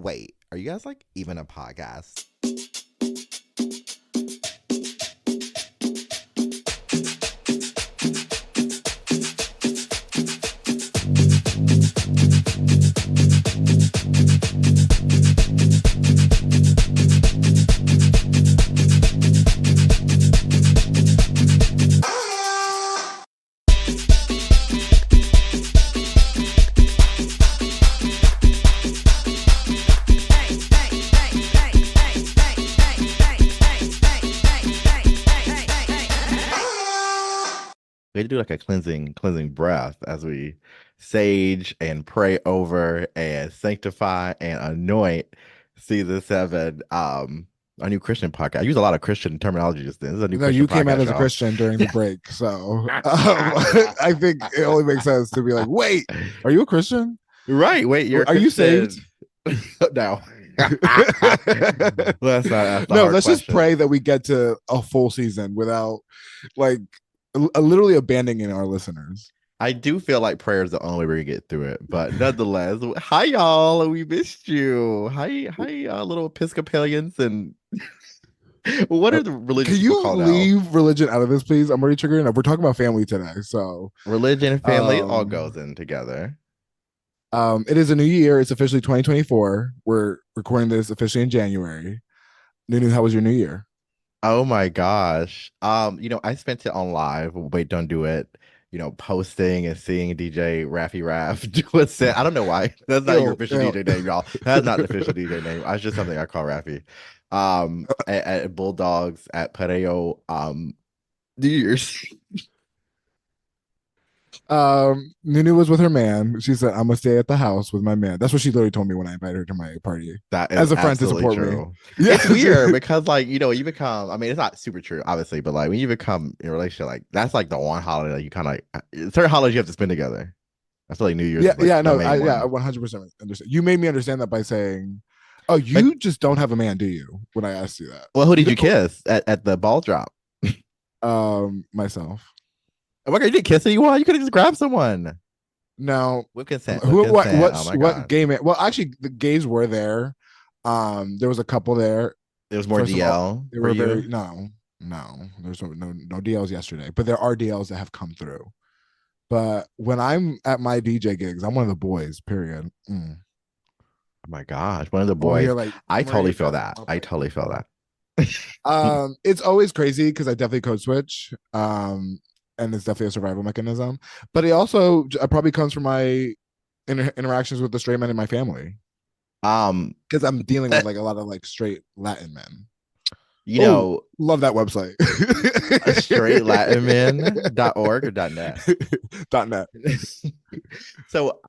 Wait, are you guys like even a podcast? We had to do like a cleansing breath as we sage and pray over and sanctify and anoint season seven. Our new Christian podcast. I use a lot of Christian terminology just then. This is a new No, Christian you came out podcast, as a y'all. Christian during the break, so I think it only makes sense to be like, "Wait, are you a Christian? Right. Wait, you're a Are you saved?" Christian. No. Let's not ask the No, hard let's just questions. pray that we get to a full season without like literally abandoning our listeners. I do feel like prayer is the only way we get through it, but nonetheless, hi y'all, we missed you. Hi, little Episcopalians, and what Uh, are the religious Can people you called now? leave religion out of this, please? I'm already triggering. We're talking about family today, so Religion and family all um, goes in together. it is a new year. It's officially 2024. We're recording this officially in January. Nunu, how was your new year? Oh my gosh. I spent it on live. Wait, don't do it. Posting and seeing DJ Raffy Raff do a set. I don't know why. That's not your Ew, official ew. DJ name, y'all. That's not the official DJ name. That's just something I call Raffy. At Bulldogs at Pareo, New Year's. Nunu was with her man. She said, "I'm gonna stay at the house with my man." That's what she literally told me when I invited her to my party That is as a friend to absolutely support me. true. Yeah, It's weird because, like, you become, I mean, it's not super true, obviously, but like when you become in a relationship, like that's like the one holiday that you kind of like, certain holidays you have to spend together. I feel like New Year's yeah, is like yeah. the No, main I one. 100% understand. You made me understand that by saying, "Oh, But, you just don't have a man, do you?" When I asked you that, well, who you did you know, kiss at the ball drop? myself. Oh my God, you didn't kiss anyone? You could have just grabbed someone. Now, With consent, with who, consent. Oh my what God. gay man? Well, actually, the gays were there. There was a couple there. It was more First of all, DL they for were you. very no. There's no DLs yesterday, but there are DLs that have come through. But when I'm at my DJ gigs, I'm one of the boys. Period. Oh my gosh, one of the Over boys. here, like I I'm right totally here feel dressed that. up, I like totally feel that. it's always crazy because I definitely code switch. And it's definitely a survival mechanism. But it also probably comes from my interactions with the straight men in my family Um, because I'm dealing with like a lot of like straight Latin men. you Oh, know, love that website. straightlatinman.org or .net. .net. So,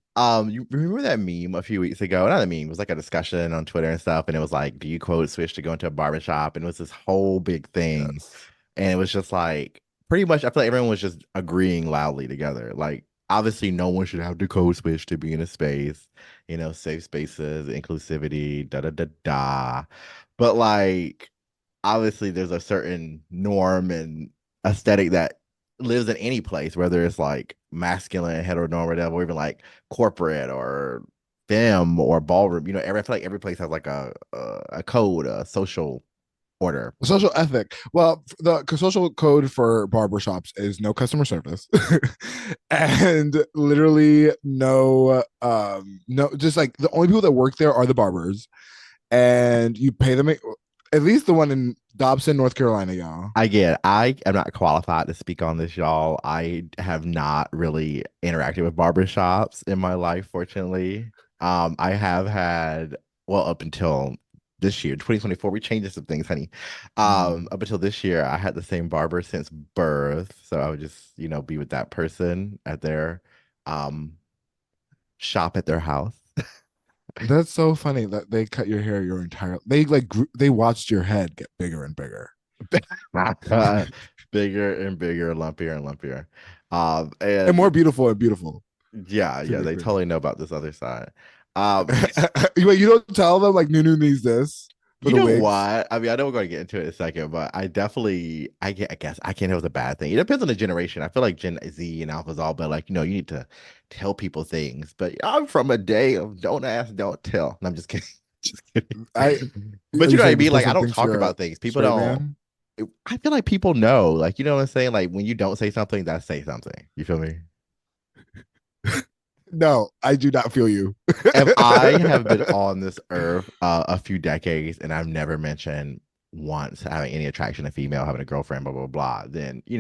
you remember that meme a few weeks ago? Not a meme, it was like a discussion on Twitter and stuff, and it was like, do you code switch to go into a barbershop? And it was this whole big thing. Yes. And it was just like pretty much I feel like everyone was just agreeing loudly together. Like obviously no one should have to code switch to be in a space, safe spaces, inclusivity, da da da da. But like obviously there's a certain norm and aesthetic that lives in any place, whether it's like masculine, heteronormative, or even like corporate or femme or ballroom. I feel like every place has like a code, a social order. Social ethic. Well, the social code for barbershops is no customer service and literally no, just like the only people that work there are the barbers and you pay them at least the one in Dobson, North Carolina, y'all. I am not qualified to speak on this, y'all. I have not really interacted with barbershops in my life, fortunately. I have had, well, up until this year, 2024, we changed some things, honey. Up until this year, I had the same barber since birth. So I would just, be with that person at their um shop at their house. That's so funny that they cut your hair your entire. They like they watched your head get bigger and bigger. Bigger and bigger, lumpier and lumpier. And more And beautiful and beautiful. yeah, To yeah, be they clear. totally know about this other side. Um, Wait, you don't tell them like Nunu needs this for you the know wigs. what? I mean, I know we're going to get into it in a second, but I guess I can't know it's a bad thing. It depends on the generation. I feel like Gen Z and Alpha's all, but like, you need to tell people things. But I'm from a day of don't ask, don't tell. And I'm just kidding. Just kidding. I But are you you know what I saying this mean? Like, I person don't thinks talk you're a about things. People straight don't. man? I feel like people know. Like, you know what I'm saying? Like, when you don't say something, that's say something. You feel me? No, I do not feel you. If I have been on this earth a few decades and I've never mentioned once having any attraction to female, having a girlfriend, blah, blah, blah, then, I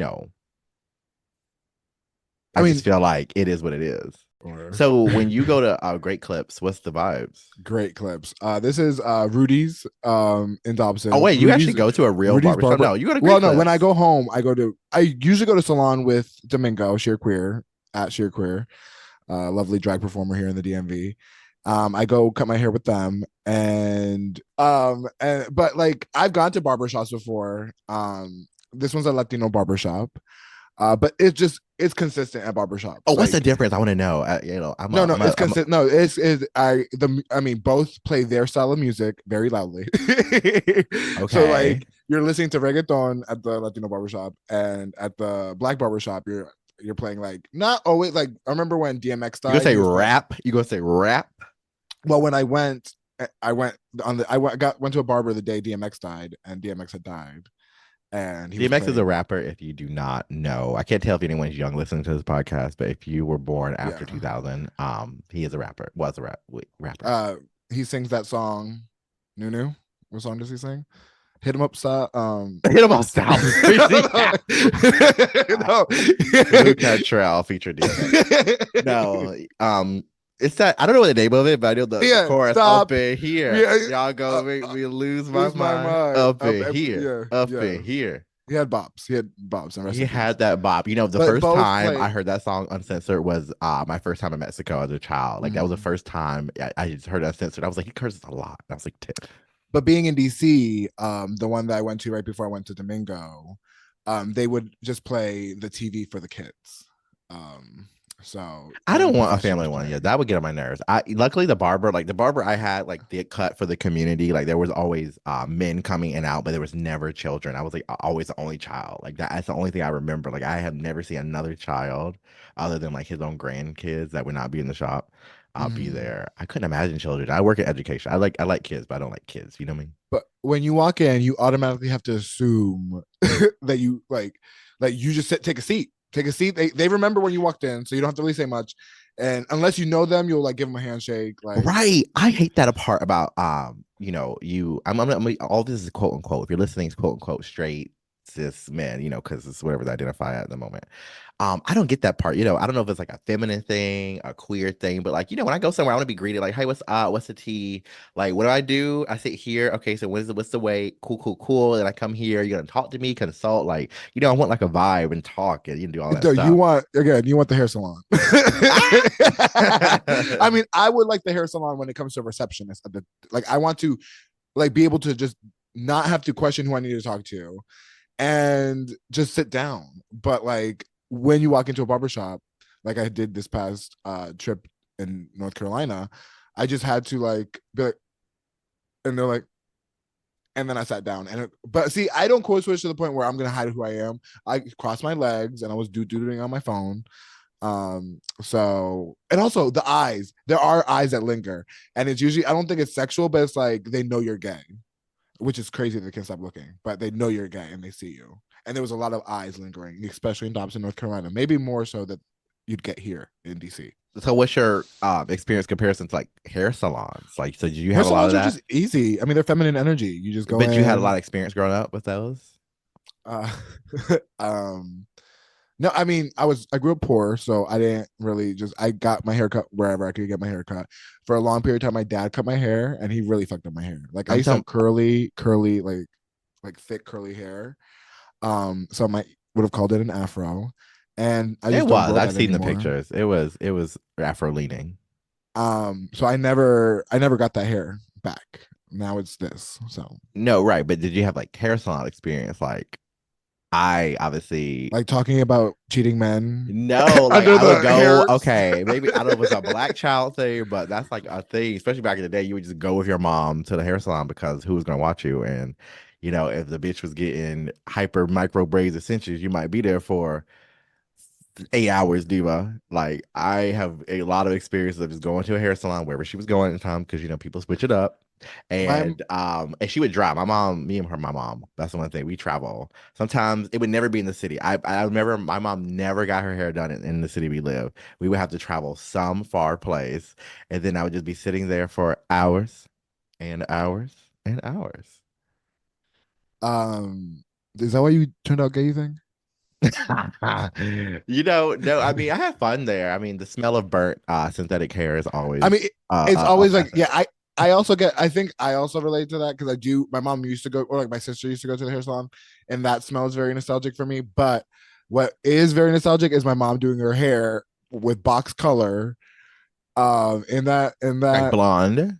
I just mean, feel like it is what it is. or So when you go to Great Clips, what's the vibes? great clips. This is Rudy's in Oh, Dobson. wait, you actually go to a real Rudy's barbershop? barber. No, you go to Well, Great no, when I Clips. go home, I usually go to salon with Domingo, Sheer Queer, at Sheer Queer, lovely drag performer here in the DMV. I go cut my hair with them, and but like I've gone to barbershops before. This one's a Latino barbershop. But it's consistent at Oh, barbershops. what's the Like difference? I want to know. no, no, it's consistent. No, I mean both play their style of music very loudly. So okay. like you're listening to reggaeton at the Latino barbershop, and at the black barbershop you're playing like not always like I remember when DMX You gonna died, say he was playing. rap? You gonna say rap? Well, when I went on the I went to a barber the day DMX died, and DMX had died, and he was DMX is a playing. rapper. If you do not know, I can't tell if anyone's young listening to this podcast, but if you were born after Yeah, 2000, he is a rapper. Was a rapper. uh, he sings that song, Nunu. What song does he sing? Hit him up, stop. Hit him on South Street. No, no, no. Luke Cantrell featured DMX. No, it's that I don't know what the name of it, but I know the Yeah, chorus up stop. in here. Yeah, Y'all uh, gonna make me lose my lose my mind mind. up in here, Yeah, up yeah. in here. He had bops. He had bops, and rest He in peace. had that bop. The But first both time I play. heard that song uncensored was my first time in Mexico as a child. Like that was the Mhm. first time I just heard it uncensored. I was like, he curses a lot. I was like, Tiff. But being in DC, the one that I went to right before I went to Domingo, they would just play the TV for the kids. Um, so I only don't want a family professionals one. play. Yeah, that would get on my nerves. I luckily the barber I had, like the cut for the community. Like there was always men coming in and out, but there was never children. I was like always the only child. Like that's the only thing I remember. Like I have never seen another child other than like his own grandkids that would not be in the shop. I'll be Mhm. there. I couldn't imagine children. I work in education. I like kids, but I don't like kids. You know what I mean? But when you walk in, you automatically have to assume that you like you just take a seat. Take a seat. They remember when you walked in, so you don't have to really say much. And unless you know them, you'll like give them a handshake. Like, Right. I hate that part about all this is quote unquote. If you're listening, it's quote unquote straight cis men, because it's whatever they identify at the moment. I don't get that part. I don't know if it's like a feminine thing, a queer thing, but like, when I go somewhere, I want to be greeted like, hey, what's the tea? Like, what do I do? I sit here. Okay, so what's the way? Cool, cool, cool. And I come here, you're gonna talk to me, consult, like, I want like a vibe and talk and do all that no, stuff. you want the hair salon. I Ah! mean, I would like the hair salon when it comes to a receptionist. Like, I want to like be able to just not have to question who I need to talk to and just sit down. But like when you walk into a barbershop, like I did this past trip in North Carolina, I just had to like be like, and they're like, and then I sat down. But see, I don't code switch to the point where I'm gonna hide who I am. I crossed my legs and I was doodling on my phone. So and also the eyes. There are eyes that linger, and it's usually I don't think it's sexual, but it's like they know you're gay, which is crazy. They can't stop looking, but they know you're gay and they see you. And there was a lot of eyes lingering, especially in Dobson, North Carolina. Maybe more so that you'd get here in DC. So what's your experience comparison to like hair salons? Like, so did you Hair have a lot of salons are that? just easy. I mean, they're feminine energy. You just go But you had a lot in. of experience growing up with those? Uh, um, no, I mean, I grew up poor, so I didn't really just. I got my hair cut wherever I could get my hair cut. For a long period of time, my dad cut my hair, and he really fucked up my hair. Like I I'm used to telling have curly, like thick curly hair. So I might would have called it an afro, and I it just don't was. grow I've that seen the anymore. pictures. It was Afro leaning. So I never got that hair back. Now it's this. So No, right. But did you have like hair salon experience? Like I obviously like talking about cheating men no, like under I would the go, hair. okay, maybe I don't know if it's a black child thing, but that's like a thing, especially back in the day, you would just go with your mom to the hair salon because who was gonna watch you? And if the bitch was getting hyper micro braids extensions, you might be there for 8 hours, diva. Like I have a lot of experience of just going to a hair salon wherever she was going at the time because people switch it up. My And she would drive. My mom, me and her, my mom. That's the one thing we travel. Sometimes it would never be in the city. I remember my mom never got her hair done in the city we live. We would have to travel some far place, and then I would just be sitting there for hours and hours and hours. um, is that why you turned out gay? You think? No, I mean, I had fun there. I mean, the smell of burnt synthetic hair is I mean, always it's a always like, pleasant. yeah, I also get, I think I also relate to that because I do. My mom used to go, or like my sister used to go to the hair salon, and that smell is very nostalgic for me. But what is very nostalgic is my mom doing her hair with box color. In Like that, blonde.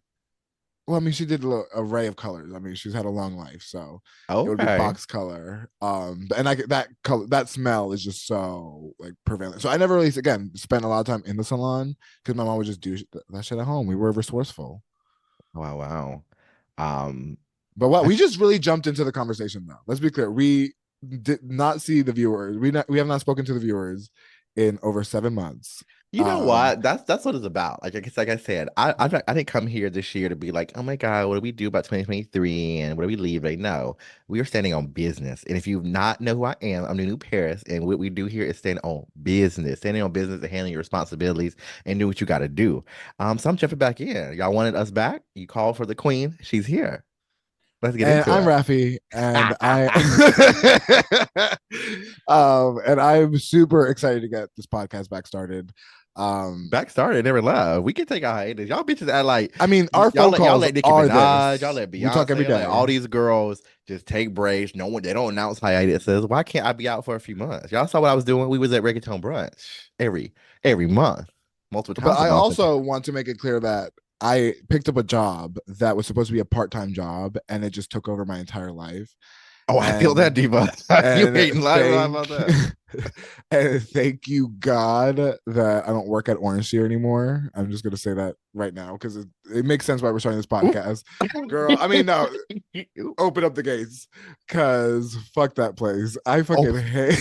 well, I mean, she did an array of colors. I mean, she's had a long life, so it would be Okay. box color. And that color, that smell is just so like prevalent. So I never really, again, spent a lot of time in the salon because my mom would just do that shit at home. We were resourceful. Wow, wow. Um, But what I we just really jumped into the conversation though. Let's be clear. We did not see the viewers. We have not spoken to the viewers in over 7 months. You know Um, what? That's what it's about. Like I guess, like I said, I didn't come here this year to be like, oh my God, what do we do about 2023 and what do we leave? Like, no, we are standing on business. And if you not know who I am, I'm the new Paris, and what we do here is standing on business and handling your responsibilities and do what you got to do. So I'm jumping back in. Y'all wanted us back? You called for the queen. She's here. Let's get and into I'm it. Rafi, and and I'm super excited to get this podcast back started. Um, Back started, never left. We can take a hiatus. Y'all bitches act like I mean, our phone y'all calls let Nicki are Minaj, y'all this. let We talk every Beyonce, y'all let all day. these girls just take breaks. No one, they don't announce hiatuses. Why can't I be out for a few months? Y'all saw what I was doing. We was at reggaeton brunch every month, multiple But times a I month. also want to make it clear that I picked up a job that was supposed to be a part-time job, and it just took over my entire life. Oh, I feel that, And diva. You and ain't lying about that. and thank you God that I don't work at Orange Shear anymore. I'm just gonna say that right now because it makes sense why we're starting this Oop. podcast, girl. I mean, no, open up the gates because fuck that place. I Oh, fucking hate.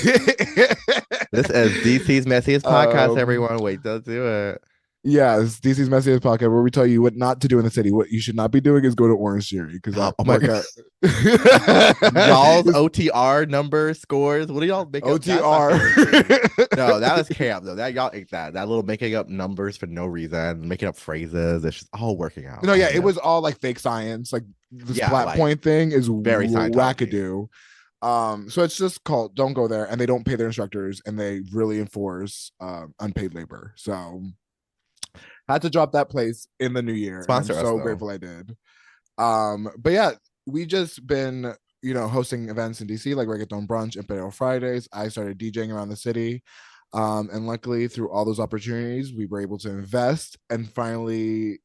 this is DC's messiest podcast. um, Everyone, wait, don't do it. Yes, DC's Messiest Podcast, where we tell you what not to do in the city. What you should not be doing is go to Orange Theory because I Oh my work God. at Y'all's OTR number scores. What do y'all make up? That's my OTR. favorite thing. No, that is camp though. That y'all ate that. That little making up numbers for no reason, making up phrases. It's just all working out. No, I yeah, it live. was all like fake science. Like the Yeah, splat like point thing is very Scientology. wackadoo. So it's just called don't go there, and they don't pay their instructors, and they really enforce unpaid labor. So I had to drop that place in the new year, and I'm Sponsor us so though. grateful I did. But yeah, we just been hosting events in DC like Reggaeton Brunch, Imperial Fridays. I started DJing around the city, and luckily through all those opportunities, we were able to invest and finally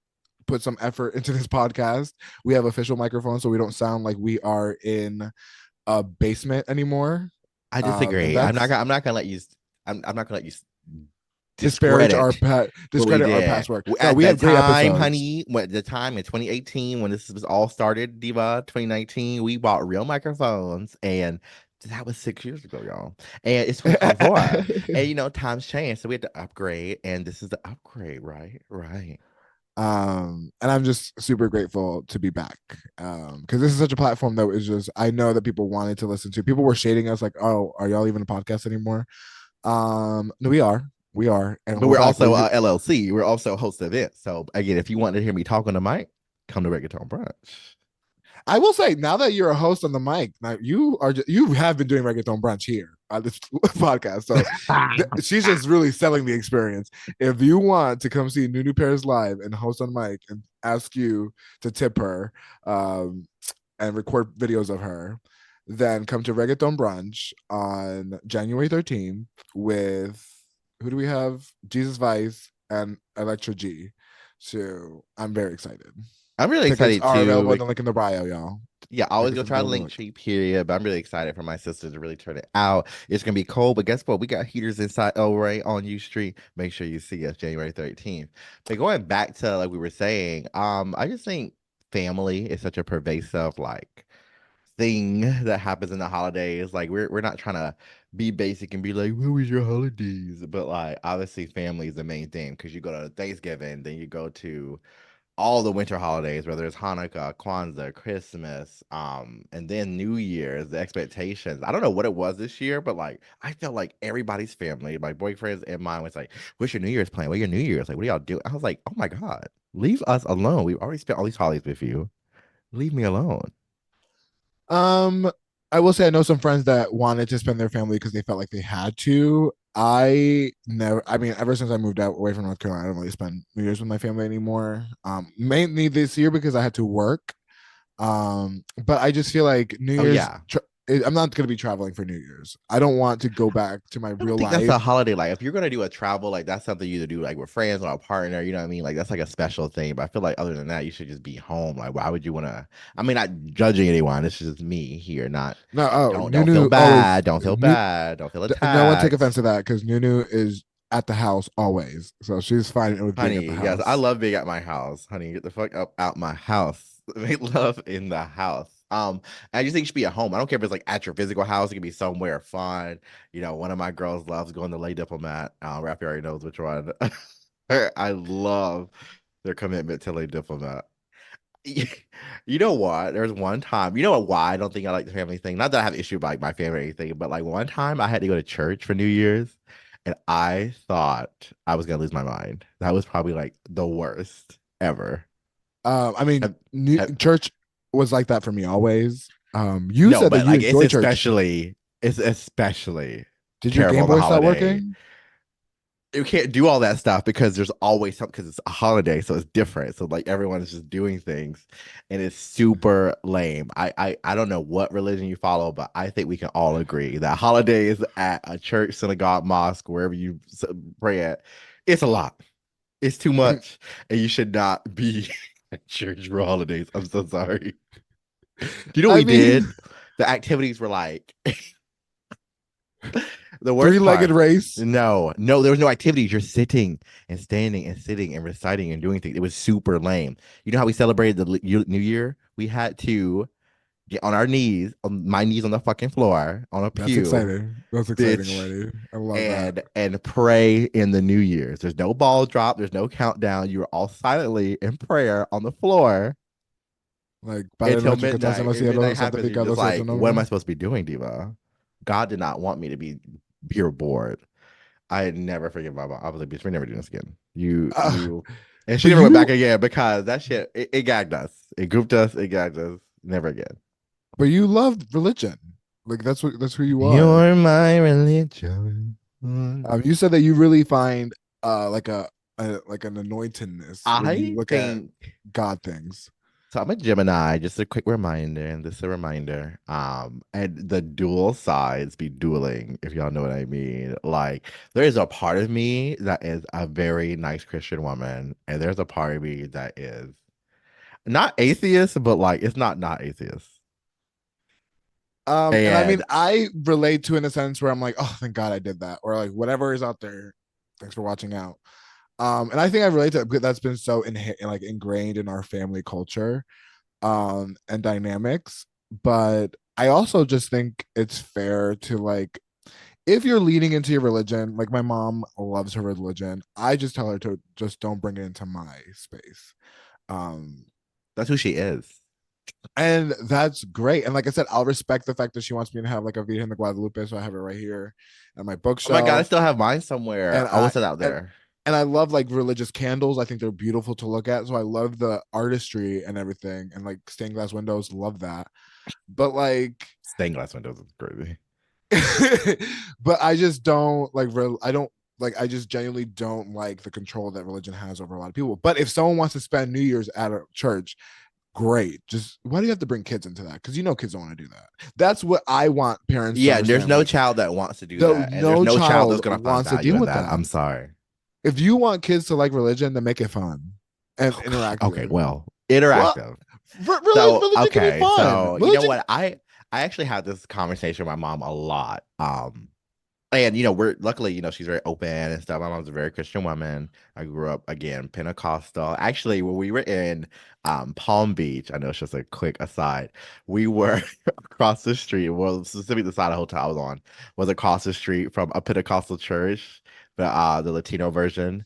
put some effort into this podcast. We have official microphones, so we don't sound like we are in a basement anymore. I And disagree. that's I'm not gonna let you. I'm not gonna let you disparage our discredit what we discredit our did past work. No, at we the had great time, episodes. honey. When the time in 2018 when this was all started, Diva 2019, we bought real microphones, and that was 6 years ago, y'all. And it's 2024, and times change, so we had to upgrade, and this is the upgrade, right? Right. And I'm just super grateful to be back, because this is such a platform that is just, I know that people wanted to listen to. People were shading us like, oh, are y'all even a podcast anymore? No, we are, and But we're we're back. also LLC. We're also host of it. So again, if you want to hear me talk on the mic, come to Reggaeton Brunch. I will say now that you're a host on the mic, now you have been doing reggaeton brunch here on this podcast, so she's just really selling the experience. If you want to come see Nunu Pairs live and host on mic and ask you to tip her, um, and record videos of her, then come to reggaeton brunch on January 13th with, who do we have? Jesus Vice and Electra G. So I'm very excited. I'm really Tickets excited are available in too. the link in the bio, y'all. Yeah, I always Tickets go in the try to bio in the link link. tree period, but I'm really excited for my sister to really turn it out. It's gonna be cold, but guess what? We got heaters inside El Rey on U Street. Make sure you see us January 13th. But going back to like we were saying, I just think family is such a pervasive like thing that happens in the holidays. Like we're not trying to be basic and be like, "What was your holidays?" But like obviously family is the main thing because you go to Thanksgiving, then you go to all the winter holidays, whether it's Hanukkah, Kwanzaa, Christmas, and then New Year's, the expectations. I don't know what it was this year, but like I felt like everybody's family, my boyfriends and mine was like, "What's your New Year's plan? What your New Year's? Like, what do y'all do?" I was like, "Oh my God, leave us alone. We've already spent all these holidays with you. Leave me alone." Um, I will say I know some friends that wanted to spend their family because they felt like they had to. I never, I mean, ever since I moved out away from North Carolina, I don't really spend New Year's with my family anymore. Mainly this year because I had to work. But I just feel like New Oh Year's, yeah. I'm not going to be traveling for New Year's. I don't want to go back to my I don't real think that's a life. holiday. Like, if you're gonna do a travel, like that's something you to do like with friends or a partner. You know what I mean? Like that's like a special thing. But I feel like other than that, you should just be home. Like, why would you want to? I mean, not judging anyone. It's just me here. Not No, oh, don't feel Nunu always, bad. Don't feel New, bad. Don't feel no one take offense attacked. to that because Nunu is at the house always. So she's fine with being at the Honey, yes, I house. love being at my house. Honey, get the fuck up out my house. Make love in the house. I just think you should be at home. I don't care if it's like at your physical house. It could be somewhere fun. You know, one of my girls loves going to Lay Diplomat. Rafi already knows which one. I love their commitment to Lay Diplomat. You know what? There's one time. You know why I don't think I like the family thing? Not that I have issue about like, my family or anything, but like one time I had to go to church for New Year's, and I thought I was gonna lose my mind. That was probably like the worst ever. I mean, Have, have, church was like that for me always. You no, said that but you like enjoy church. it's especially Did your terrible Game on the Boy stop holiday. working? You can't do all that stuff because there's always something because it's a holiday, so it's different. So like everyone is just doing things, and it's super lame. I don't know what religion you follow, but I think we can all agree that holidays at a church, synagogue, mosque, wherever you pray at, it's a lot. It's too much, and you should not be at church for holidays. I'm so sorry. Do you know what I we mean, did? The activities were like the worst three-legged part. race. No, there was no activities. You're sitting and standing and sitting and reciting and doing things. It was super lame. You know how we celebrated the New Year? We had to get on our knees, on my knees on the fucking floor, on a That's pew, exciting. That's exciting bitch, already. I love that. and pray in the New Year's. There's no ball drop. There's no countdown. You were all silently in prayer on the floor Like, Padre until nuestro que estás en midnight. los If midnight cielos, happens, you're just santificado sea tu like, what am I nombre. supposed to be doing, Diva? God did not want me to be here bored. I never forget my mom. I was like, bitch, we're never doing this again. Uh, And she but never went back you, again because that shit, it gagged us. It grouped us. It gagged us. Never again. but you loved religion. Like that's who you are. You're my religion. You said that you really find like a like an anointedness when you I look at think God things. so. I'm a Gemini. Just a quick reminder, and this is a reminder. And the dual sides be dueling, if y'all know what I mean. Like, there is a part of me that is a very nice Christian woman, and there's a part of me that is not atheist, but like it's not atheist. And I mean, And I relate to in a sense where I'm like, oh, thank God I did that, or like whatever is out there. Thanks for watching out. And I think I relate to it because that's been so like ingrained in our family culture, and dynamics. But I also just think it's fair to like, if you're leaning into your religion, like my mom loves her religion, I just tell her to just don't bring it into my space. Um, that's who she is. and that's great. And like I said, I'll respect the fact that she wants me to have like a Virgen de Guadalupe, so I have it right here at my Oh my God, I bookshelf. still have mine somewhere. And I will I set out and there. and I love like religious candles. I think they're beautiful to look at. So I love the artistry and everything, and like stained glass windows. Love that. But like, Stained glass windows is crazy. but I just don't like. I don't like. I just genuinely don't like the control that religion has over a lot of people. But if someone wants to spend New Year's at a church, great. Just why do you have to bring kids into that? Because you know kids don't want to do that. That's what I want parents to Yeah, there's understand. no Like, child that wants to do though that, and there's no no child that's child gonna find wants to value deal in with that. that. I'm sorry. If you want kids to like religion, then make it fun and Oh God. Okay, interactive. well, Well, interactive. So religion can be okay, fun. so you know Religion. what? I actually had this conversation with my mom a lot. And we're luckily, she's very open and stuff. My mom's a very Christian woman. I grew up again Pentecostal. Actually, when we were in Palm Beach, I know it's just a quick aside. We were across the street. Well, specifically the side of the hotel I was on was across the street from a Pentecostal church, the Latino version.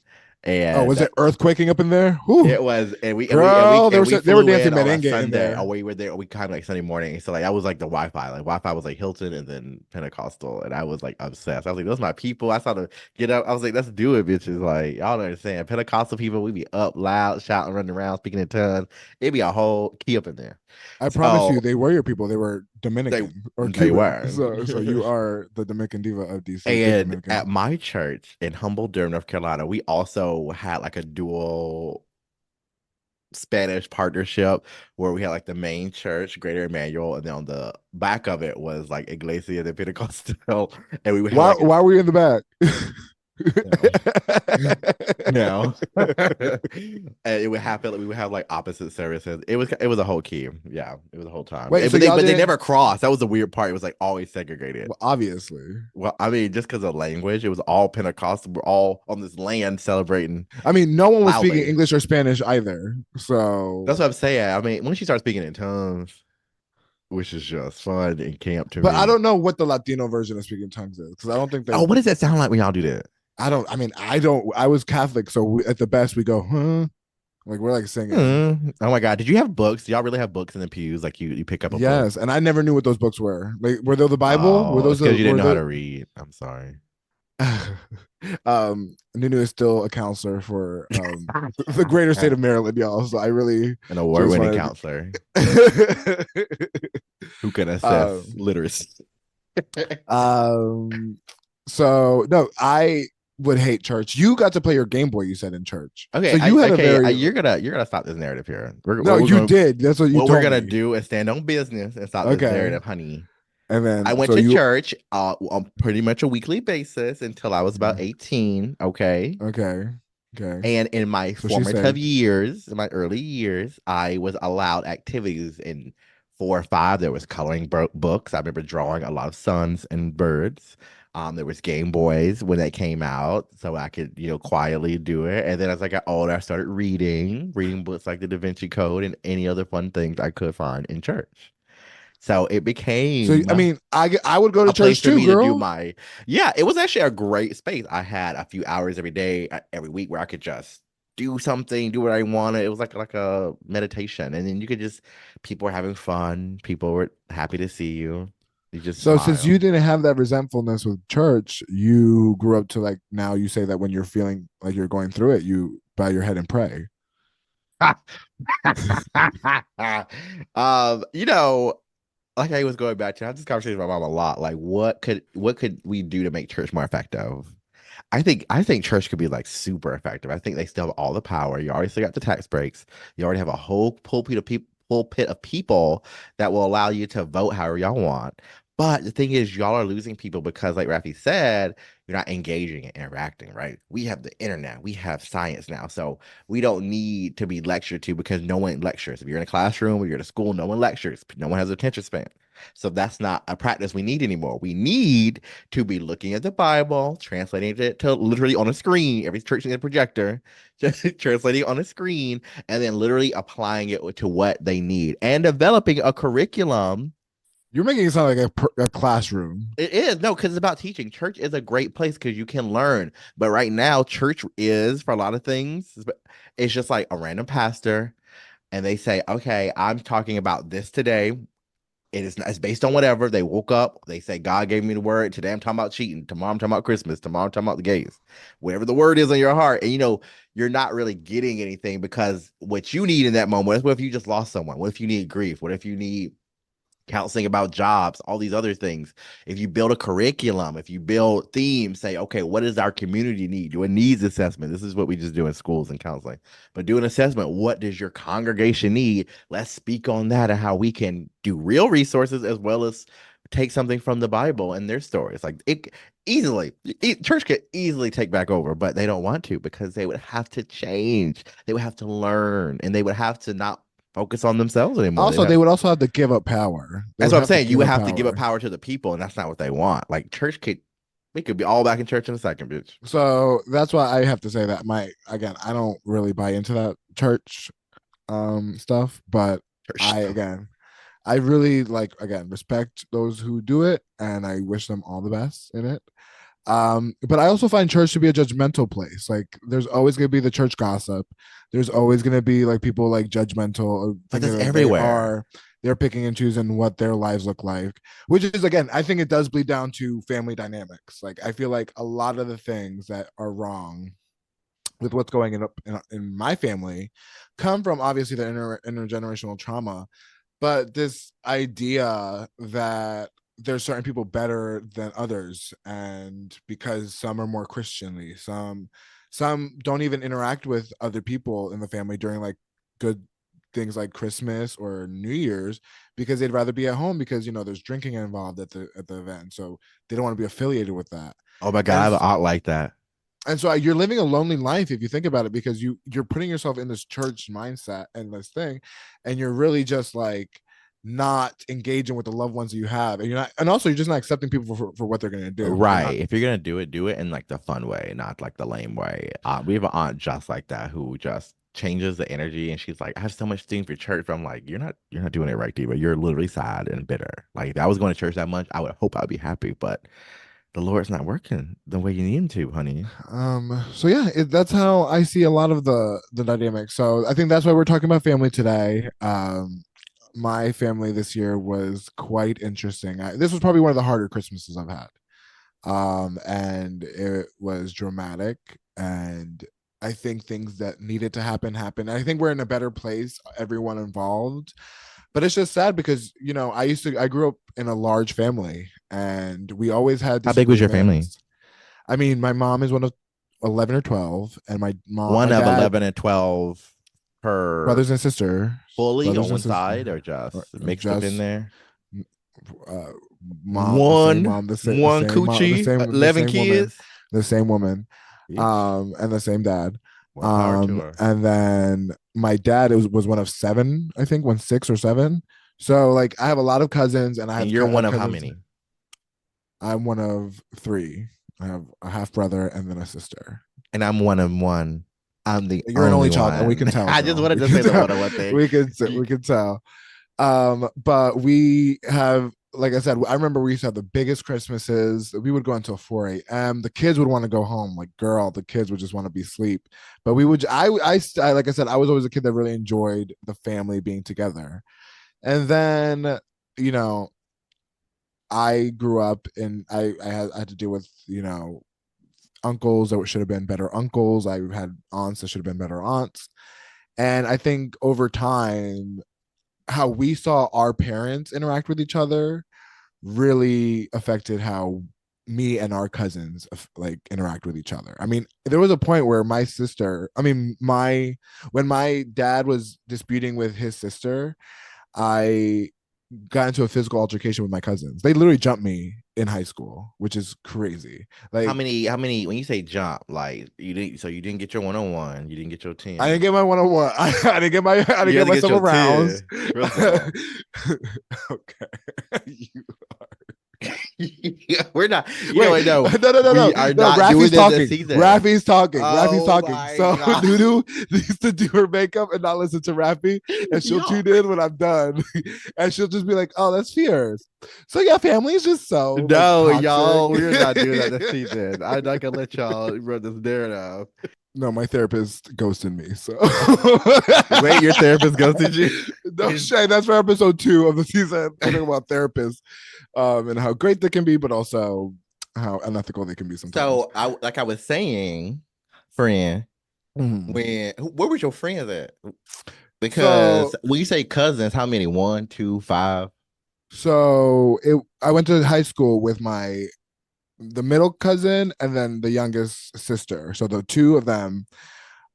Oh, and was it earthquaking up in there? Whew. it was, and Girl, we they were flew dancing in on a merengue in Sunday, there. or we were there. We kind of like Sunday morning, so like that was like the Wi-Fi. Like Wi-Fi was like Hilton and then Pentecostal, and I was like obsessed. I was like, "Those my people." I saw them get up. I was like, "Let's do it, bitches!" Like y'all don't understand. Pentecostal people, we be up loud, shouting, running around, speaking in tongues. It'd be a whole key up in there. I promise you, So they were your people. They were they Dominican or they Cuban. were. So you are the Dominican diva of DC, big And Dominican. at my church in Humble, Durham, North Carolina, we also had like a dual Spanish partnership where we had like the main church, Greater Emmanuel, and then on the back of it was like Iglesia de Pentecostal, and we would have Why like a why were you in the back? no, no, and it would happen. Like, we would have like opposite services. It was a whole key, yeah, it was a whole time. Wait, so But y'all they didn't? never crossed. That was the weird part. It was like always segregated. Well, obviously. Well, I mean, just because of language, it was all Pentecostal. We're all on this land celebrating I mean, no one was speaking loudly. English or Spanish either. That's So, what I'm saying. I mean, once you start speaking in tongues, which is just fun and camp to but I me. don't know what the Latino version of speaking tongues is because I don't think they. Oh, what does that sound like when y'all do that? I don't. I mean, I don't. I was Catholic, so at the best we go, huh? Like we're like singing. Oh my God. Did you have books? Do y'all really have books in the pews? Like you pick up a book? Yes, and I never knew what those books were. Like, were they the Bible? Were Oh, those it's because the you didn't were know how the to read. I'm sorry. Nunu is still a counselor for the greater state of Maryland, y'all. So I really An just award-winning wanted counselor to who can assess um literacy. um so no, I would hate church. You got to play your Game Boy, you said, in church. So Okay, you had a very you're gonna stop this narrative here. no, you did. That's what you What we're told gonna me. do is stand on business and stop this Okay. narrative, honey. And I then went so to you church on pretty much a weekly basis until I was about 18. Okay. okay. Okay. And in my So she's formative saved. years, in my early years, I was allowed activities in 4 or 5. There was coloring books. I remember drawing a lot of suns and birds. There was Game Boys when they came out, so I could, quietly do it. And then as I got older, I started reading books like the Da Vinci Code and any other fun things I could find in church. So it So became I mean, I would go to a place church for too, me to do girl. my yeah, it was actually a great space. I had a few hours every day, every week where I could just do something, do what I wanted. It was like a meditation. And then you could just people were having fun, people were happy to see you. You just So since you smile. didn't have that resentfulness with church, you grew up to like now you say that when you're feeling like you're going through it, you bow your head and pray. You know, like I was going back to, I have this conversation with my mom a lot. Like, what could we do to make church more effective? I think church could be like super effective. I think they still have all the power. You already still got the tax breaks. You already have a whole pulpit of people that will allow you to vote however y'all want. But the thing is, y'all are losing people because, like Rafi said, you're not engaging and interacting, right? We have the internet, we have science now, so we don't need to be lectured to because no one lectures. If you're in a classroom or you're at a school, no one lectures. No one has attention span. So that's not a practice we need anymore. We need to be looking at the Bible, translating it to literally on a screen. Every church needs a projector, just translating on a screen, and then literally applying it to what they need and developing a curriculum. You're making it sound like a classroom. It is no, because it's about teaching. Church is a great place because you can learn. But right now, church is for a lot of things, it's just like a random pastor, and they say, "Okay, I'm talking about this today. It's based on whatever. They woke up, they say, God gave me the word. Today I'm talking about cheating. Tomorrow I'm talking about Christmas. Tomorrow I'm talking about the gays. Whatever the word is on your heart. And you're not really getting anything because what you need in that moment, what if you just lost someone? What if you need grief? What if you need counseling about jobs, all these other things? If you build a curriculum, if you build themes, say, okay, what does our community need? Do a needs assessment. This is what we just do in schools and counseling. But do an assessment. What does your congregation need? Let's speak on that and how we can do real resources as well as take something from the Bible and their stories. Like it easily, church could easily take back over, but they don't want to because they would have to change. They would have to learn and they would have to not focus on themselves anymore. They'd Also, have they would also have to give up power. They that's would what I'm have to saying. You give would up have to give up power. power to the people, and that's not what they want. Like church could, we could be all back in church in a second, bitch. So that's why I have to say that my again, I don't really buy into that church stuff, but Church I stuff. again I really like again respect those who do it and I wish them all the best in it. But I also find church to be a judgmental place. Like there's always gonna be the church gossip. There's always gonna be like people like judgmental or But thinking that's that everywhere. they're picking and choosing what their lives look like. Which is again, I think it does bleed down to family dynamics. Like I feel like a lot of the things that are wrong with what's going in my family come from obviously the intergenerational trauma, but this idea that there's certain people better than others, and because some are more Christianly, some don't even interact with other people in the family during like good things like Christmas or New Year's because they'd rather be at home because there's drinking involved at the event, so they don't want to be affiliated with that. Oh my God, I and have an aunt like that. and so you're living a lonely life if you think about it because you're putting yourself in this church mindset and this thing, and you're really just like not engaging with the loved ones that you have, and you're not, and also you're just not accepting people for what they're going to do. You're not. Right. If you're gonna do it in like the fun way, not like the lame way. We have an aunt just like that who just changes the energy, and she's like, "I have so much thing for church." But I'm like, you're not doing it right, Diva. You're literally sad and bitter. Like if I was going to church that much, I would hope I'd be happy, but the Lord's not working the way you need him to, honey. So yeah, that's how I see a lot of the dynamics. So I think that's why we're talking about family today. My family this year was quite interesting. This was probably one of the harder Christmases I've had. And it was dramatic, and I think things that needed to happen happened. I think we're in a better place, everyone involved, but it's just sad because I grew up in a large family and we always had How big was your family? disagreements. I mean, my mom is one of 11 or 12, and my One of dad, 11 and 12 per brothers and sisters, fully on brothers and one sisters, side or just mixed up in just there? uh, mom, the same One, mom, the one same mom, coochie, the 11 same woman, kids. the same woman, Bitch, and the same dad. more power to her. And then my dad was one of seven, I think, one six or seven. So like I have a lot of cousins, and And you're I one have of how cousins. many? I'm one of three. I have a half brother and then a sister. And I'm one of one. I'm the You're an only only child, and we one. can tell, I just girl. wanted We to can say the tell. one on one thing. We can tell. But we have, like I said, I remember we used to have the biggest Christmases. We would go until 4 a.m. The kids would want to go home. Like, girl, the kids would just want to be asleep. But we would, like I said, I was always a kid that really enjoyed the family being together. And then, you know, I grew up and I had to deal with, uncles that should have been better uncles. I had aunts that should have been better aunts. And I think over time, how we saw our parents interact with each other really affected how me and our cousins like interact with each other. I mean, there was a point where my sister, I mean, my when my dad was disputing with his sister, I got into a physical altercation with my cousins. They literally jumped me in high school, which is crazy. How Like many, how many, when you say jump, like you didn't, so you didn't get your 1-on-1, you didn't get your I didn't 10. get my 101. I didn't get my I didn't You had get to my get several your rounds. 10. First of all. Okay. You- We're not, you know Wait, what? No, no. we are No, not doing Rafi's this this talking. season. Rafi's talking. Rafi's Oh talking. my So God. Nunu used to do her makeup and not listen to Rafi, and she'll tune Yuck. in when I'm done, and she'll just be like, "Oh, that's fierce." So yeah, family is just so like No, toxic. y'all, we're not doing that this season. I'm not gonna let y'all run this narrative. No, my therapist ghosted me. So Wait, your therapist ghosted you? no shade. That's for episode 2 of the season. We're talking about therapists, and how great they can be, but also how unethical they can be sometimes. So I like I was saying, friend, Mhm. where was your friends at? So Because when you say cousins, how many? One, two, five. I went to high school with the middle cousin and then the youngest sister. So the two of them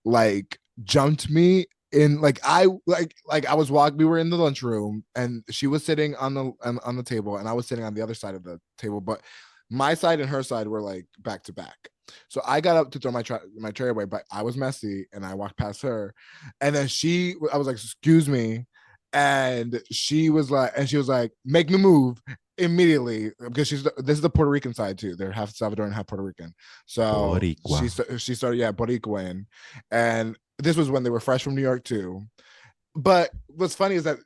like jumped me in, like I was walking, we were in the lunchroom and she was sitting on the table and I was sitting on the other side of the table, but my side and her side were like back to back. So I got up to throw my tray away, but I was messy and I walked past her, and then I was like, "Excuse me," and she was like, "Make me move." Immediately, because this is the Puerto Rican side too. They're half Salvadoran, half Puerto Rican. So Boricua. she started, yeah, Boricuan, and this was when they were fresh from New York too. But what's funny is that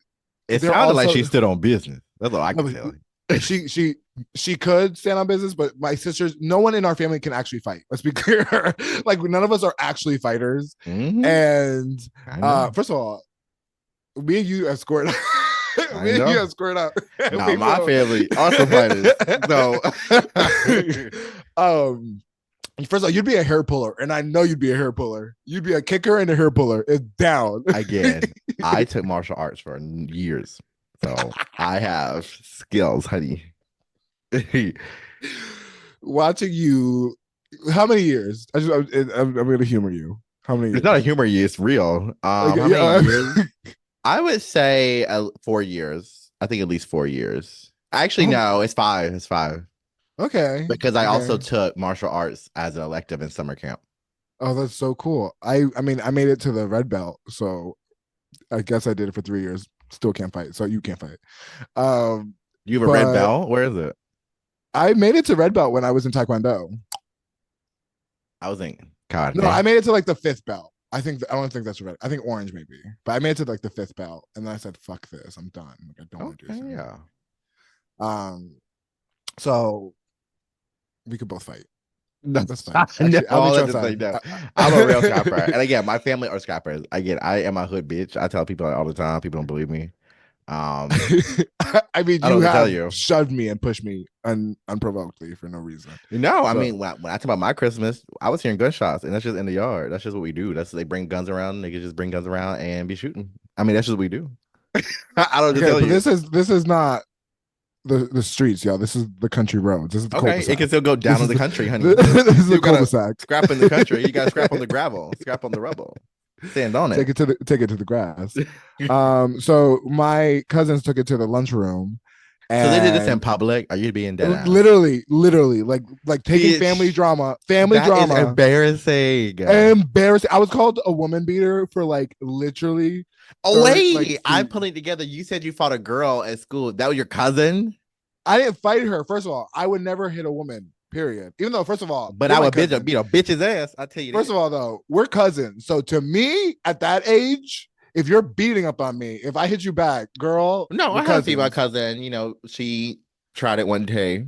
It they're sounded like also she stood on business. That's all I can no, tell you. she could stand on business, but my sisters, no one in our family can actually fight. Let's be clear. Like none of us are actually fighters. Hmm. And I know. first of all, me and you have scored. I Me and you know. have squared up. No, We my will. family are some fighters. So um, First of all, you'd be a hair puller, and I know you'd be a hair puller. You'd be a kicker and a hair puller. It's down. again, I took martial arts for years. So I have skills, honey. It's Watching you, how many years? I'm going to humor you. How many not a years? humor, it's real. Okay, How many yeah. years? I would say 4 years. I think at least 4 years. Actually, Oh, no, it's five. It's five okay, because I also okay. took martial arts as an elective in summer camp. Oh, that's so cool. I mean, I made it to the red belt, so I guess I did it for 3 years. Still can't fight, so you can't fight. Um, You have a red but belt? Where is it? I made it to red belt when I was in Taekwondo. I was thinking, God No, I dang. made it to like the fifth belt. I don't think that's red. I think orange maybe, but I made it to like the fifth belt, and then I said, "Fuck this, I'm done. Like I don't want to do this Okay, anymore." yeah. Um, so we could both fight. No, That's fine. no, Actually, I'll all meet you that to say outside. no. I'm a real scrapper. And again, my family are scrappers. Again, I am a hood bitch. I tell people all the time. People don't believe me. Um, I mean, I don't you know what to tell have you. shoved me and pushed me unprovokedly for no reason. No, I So mean when I talk about my Christmas, I was hearing gunshots, and that's just in the yard. That's just what we do. That's they bring guns around. They can just bring guns around and be shooting. I mean, that's just what we do. I don't know what to okay, tell but you. this is not the streets, y'all. This is the country roads. This is the Okay, it can cul-de-sac. still go down This in is the country, honey. this is the You gotta cul-de-sac. scrap in the country. You gotta scrap on the gravel, scrap on the rubble, stand on it. Take it to the grass. So my cousins took it to the lunchroom, So they did this in and public. Are you being dead ass? literally, like taking Bitch, family that is drama. embarrassing. Embarrassing. I was called a woman beater for like literally Oh third like wait, I'm three. putting together. You said you fought a girl at school. That was your cousin, I didn't fight her. First of all, I would never hit a woman. Period. Even though, first of all, but you're I my would bitch cousin. beat a bitch's ass. I tell you First that. of all, though, we're cousins. So to me, at that age, if you're beating up on me, if I hit you back, girl, No, we're I had a female cousins. cousin. She tried it one day,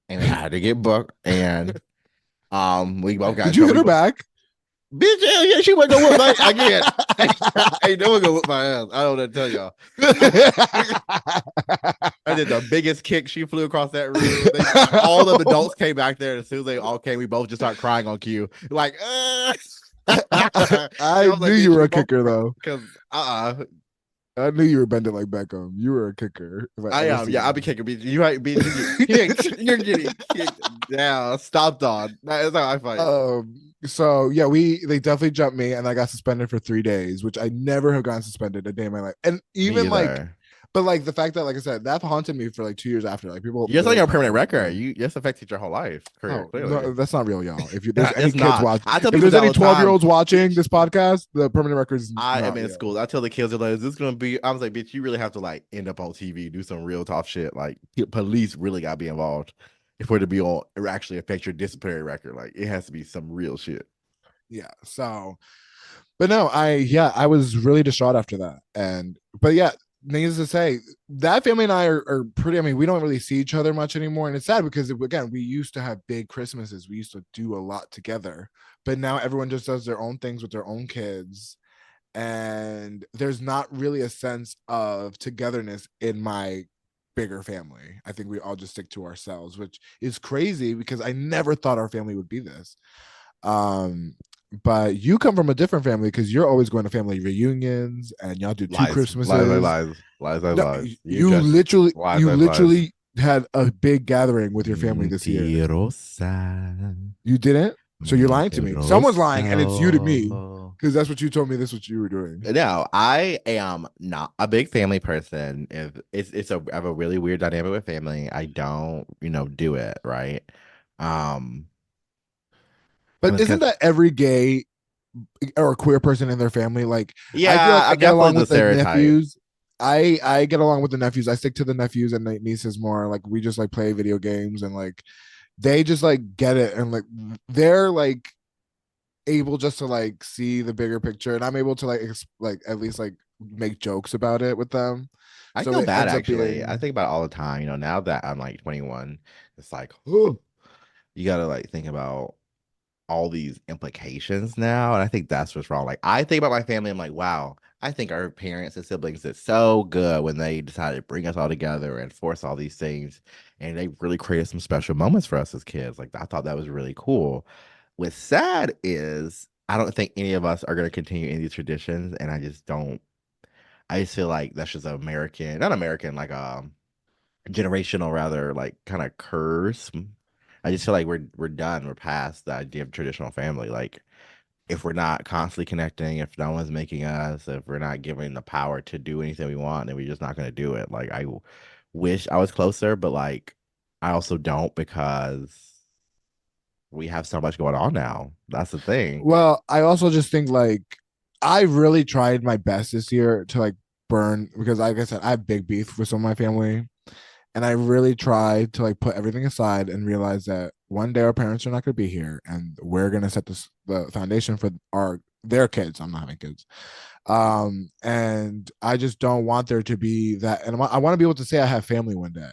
and I had to get booked. And we both got in Did you trouble. hit We her both, back? bitch, hell yeah, she wasn't gonna whoop my again. Ain't no one gonna whoop my ass. I don't know what to tell y'all. I did the biggest kick. She flew across that room. All the adults came back there. And as soon as they all came, we both just started crying on cue. Like, I I was knew like, you bitch, were we a both kicker, though. because I knew you were bending like Beckham. You were a kicker if I I ever am. seen Yeah, I'll be one. kicking. Bitch. You right, bitch. You get kicked. You're getting kicked down, stomped on. That is how I fight. So yeah, they definitely jumped me, and I got suspended for 3 days, which I never have gotten suspended a day in my life. And Me even like, either. but like the fact that, like I said, that haunted me for like 2 years after. Like people You're on really your thought I permanent was record. gay. Yes, affected your whole life career. Oh Clearly, no, that's not real, y'all. If there's any it's kids not. watch, I tell if people there's that any all the 12-year time. olds watching Bitch, this podcast, the permanent record is I am not in real. school. I tell the kids, like, is this gonna be? I was like, bitch, you really have to like end up on TV, do some real tough shit. Like, police really gotta be involved if we're to be on or actually affect your disciplinary record. Like, it has to be some real shit. Yeah. So, but no, I was really distraught after that, and but yeah, needless to say, that family and I are pretty. I mean, we don't really see each other much anymore, and it's sad because again, we used to have big Christmases. We used to do a lot together, but now everyone just does their own things with their own kids, and there's not really a sense of togetherness in my bigger family. I think we all just stick to ourselves, which is crazy because I never thought our family would be this. Um, but you come from a different family because you're always going to family reunions and y'all do two Lies, lies, Christmases. lies, lies, lies, No, lies. You just lies, you lies, lies. literally had a big gathering with your family this year. Mentirosa, You didn't? So you're lying to me. Someone's lying, and it's you to me mentiroso. because that's what you told me. This is what you were doing. No, I am not a big family person. If I have a really weird dynamic with family. I don't, do it right. Um, But isn't because that every gay or queer person in their family? Like, I feel like yeah, I I'm get definitely along the with the stereotype. nephews. I get along with the nephews. I stick to the nephews and the nieces more. Like we just like play video games and like they just like get it and like they're like able just to like see the bigger picture and I'm able to like like at least like make jokes about it with them. I So feel it bad ends up actually. I being, think about it all the time. Now that I'm like 21, it's like, oh, you gotta like think about all these implications now. And I think that's what's wrong. Like I think about my family, I'm like, wow, I think our parents and siblings did so good when they decided to bring us all together and force all these things. And they really created some special moments for us as kids. Like I thought that was really cool. What's sad is I don't think any of us are gonna continue any of these traditions. And I just feel like that's just American, not American, like generational rather, like kind of curse. I just feel like we're done. We're past the idea of traditional family. Like if we're not constantly connecting, if no one's making us, if we're not given the power to do anything we want, then we're just not gonna do it. Like wish I was closer, but like I also don't because we have so much going on now. That's the thing. well, I also just think like I really tried my best this year to like burn, because like I said, I have big beef with some of my family. And I really tried to like put everything aside and realize that one day our parents are not going to be here, and we're going to set the foundation for our their kids. I'm not having kids. And I just don't want there to be that, and I want to be able to say I have family one day.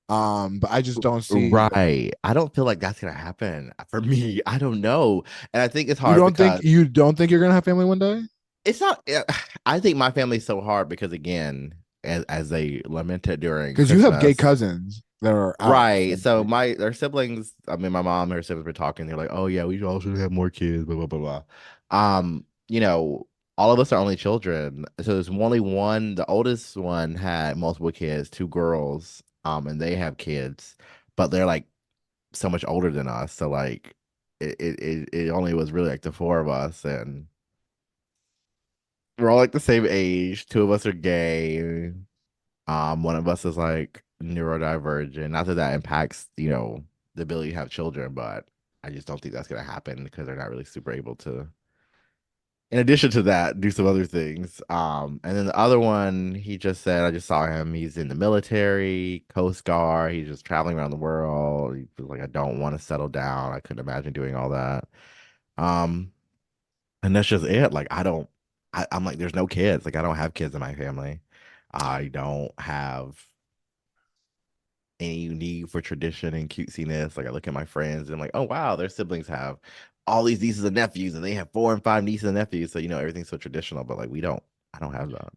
But I just don't see. Right. I don't feel like that's gonna happen for me. I don't know. And I think it's You hard don't think because you're going to have family one day? it's not I think my family's so hard because again, as they lamented during Because you have gay Christmas. cousins that are out. Right. And So like, their siblings, I mean my mom and her siblings were talking, they're like, oh yeah, we all should have more kids, blah blah blah blah. You know, all of us are only children. So there's only one, the oldest one had multiple kids, two girls, and they have kids, but they're like so much older than us. So like it only was really like the four of us and we're all like the same age. Two of us are gay. One of us is like neurodivergent. Not that that impacts, the ability to have children, but I just don't think that's gonna happen because they're not really super able to. In addition to that, do some other things. And then the other one, he just said, I just saw him. He's in the military, Coast Guard. He's just traveling around the world. He was like, I don't want to settle down. I couldn't imagine doing all that. Um, and that's just it. Like, I'm like, there's no kids. Like, I don't have kids in my family. I don't have any need for tradition and cutesiness. Like I look at my friends and I'm like, oh wow, their siblings have all these nieces and nephews, and they have four and five nieces and nephews. So everything's so traditional, but like we don't. I don't have that.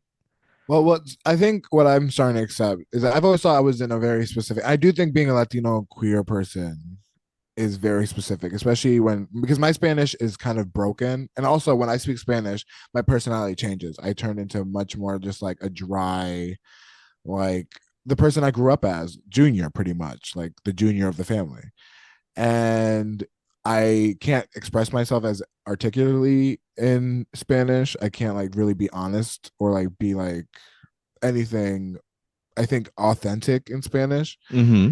well, what I think what I'm starting to accept is that I've always thought I was in a very specific. I do think being a Latino queer person is very specific, especially when, because my Spanish is kind of broken. And also when I speak Spanish, my personality changes. I turn into much more just like a dry, like the person I grew up as, junior, pretty much, like the junior of the family. And I can't express myself as articulately in Spanish. I can't like really be honest or like be like anything, I think, authentic in Spanish. Mm-hmm.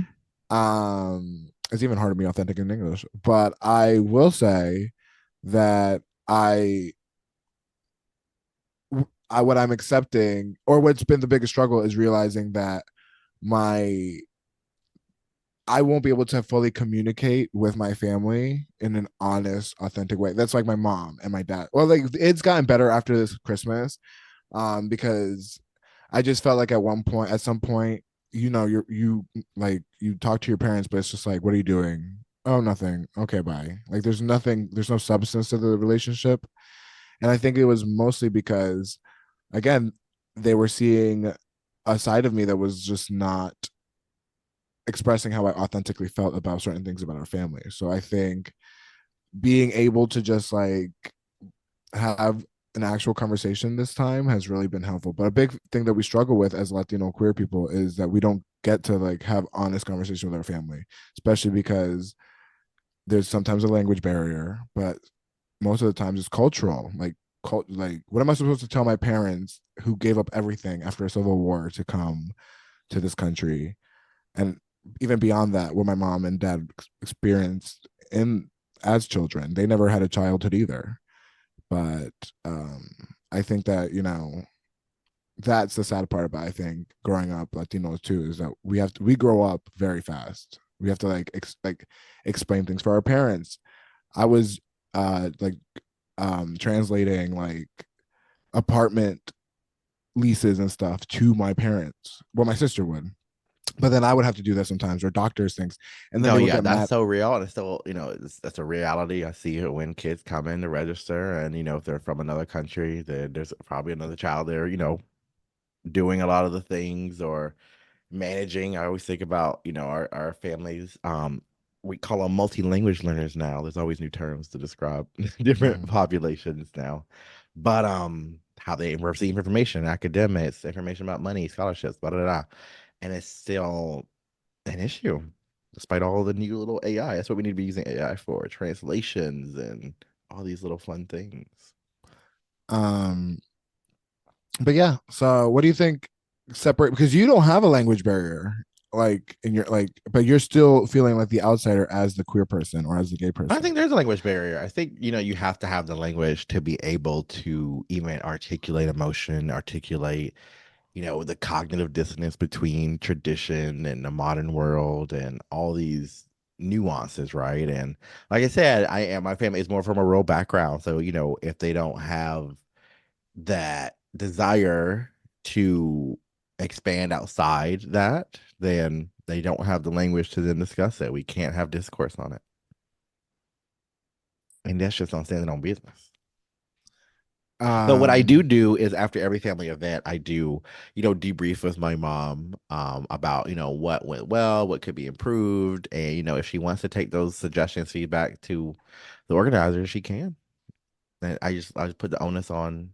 It's even harder to be authentic in English. But I will say that what I'm accepting, or what's been the biggest struggle, is realizing that my I won't be able to fully communicate with my family in an honest, authentic way. That's like my mom and my dad. Well, like it's gotten better after this Christmas, because I just felt like at some point, you talk to your parents, but it's just like, what are you doing? Oh, nothing. Okay, bye. Like there's nothing, there's no substance to the relationship. And I think it was mostly because, again, they were seeing a side of me that was just not expressing how I authentically felt about certain things about our family. So I think being able to just like have an actual conversation this time has really been helpful. But a big thing that we struggle with as Latino queer people is that we don't get to like have honest conversation with our family, especially because there's sometimes a language barrier, but most of the times it's cultural. Like what am I supposed to tell my parents who gave up everything after a civil war to come to this country? And even beyond that, what my mom and dad experienced in as children, they never had a childhood either. But I think that that's the sad part about, I think, growing up Latinos too, is that we grow up very fast. We have to like explain things for our parents. I was like translating like apartment leases and stuff to my parents. Well, my sister would, but then I would have to do that sometimes, or doctors things, and then No, they would yeah, get that's mad. so real, and it's still, that's a reality. I see it when kids come in to register, and if they're from another country, then there's probably another child there, doing a lot of the things or managing. I always think about, our families. We call them multi-language learners now. There's always new terms to describe different Mhm. populations now. But how they receive information, academics, information about money, scholarships, blah blah blah. And it's still an issue, despite all the new little AI. That's what we need to be using AI for, translations and all these little fun things. Um, but yeah, so what do you think separate, because you don't have a language barrier, like in your like, but you're still feeling like the outsider as the queer person or as the gay I person. think there's a language barrier. I think, you have to have the language to be able to even articulate emotion, articulate, the cognitive dissonance between tradition and the modern world and all these nuances, right? And like I said, my family is more from a rural background. So, if they don't have that desire to expand outside that, then they don't have the language to then discuss it. We can't have discourse on it. And that's just on standing on business. But what I Um, do is after every family event, I do, debrief with my mom about, what went well, what could be improved. And, if she wants to take those suggestions, feedback to the organizer, she can. And I just put the onus on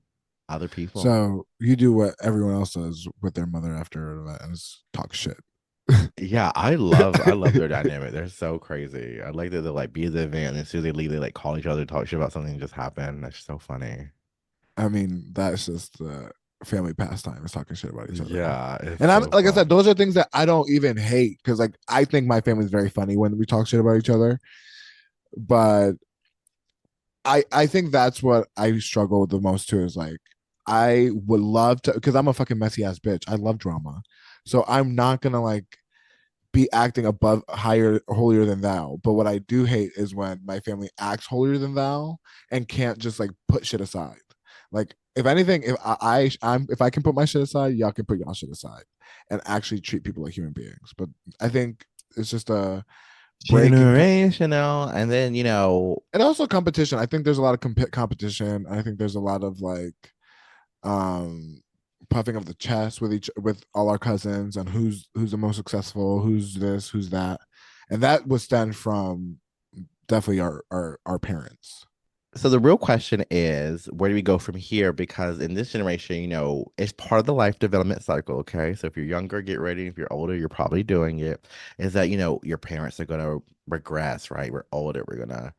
other people. so you do what everyone else does with their mother after that, and is talk shit. Yeah, I love their dynamic. They're so crazy. I like that they like be at the event and as soon as they leave, they like call each other, talk shit about something that just happened. That's so funny. I mean, that's just family pastime, is talking shit about each other. Yeah, it's And I'm so like I said, fun. those are things that I don't even hate, because like I think my family's very funny when we talk shit about each other. But I think that's what I struggle with the most too, is like I would love to, because I'm a fucking messy ass bitch. I love drama. So I'm not gonna like be acting above, higher, holier than thou. But what I do hate is when my family acts holier than thou and can't just like put shit aside. Like if anything, if I can put my shit aside, y'all can put y'all shit aside and actually treat people like human beings. But I think it's just a breaking, Generational. And then, and also competition. I think there's a lot of competition. I think there's a lot of like um puffing of the chest with all our cousins, and who's the most successful, who's this, who's that, and that would stem from definitely our parents. so the real question is, where do we go from here? Because in this generation, it's part of the life development cycle. Okay. So if you're younger, get ready. If you're older, you're probably doing it. Is that, your parents are going to regress, right? We're older. We're going to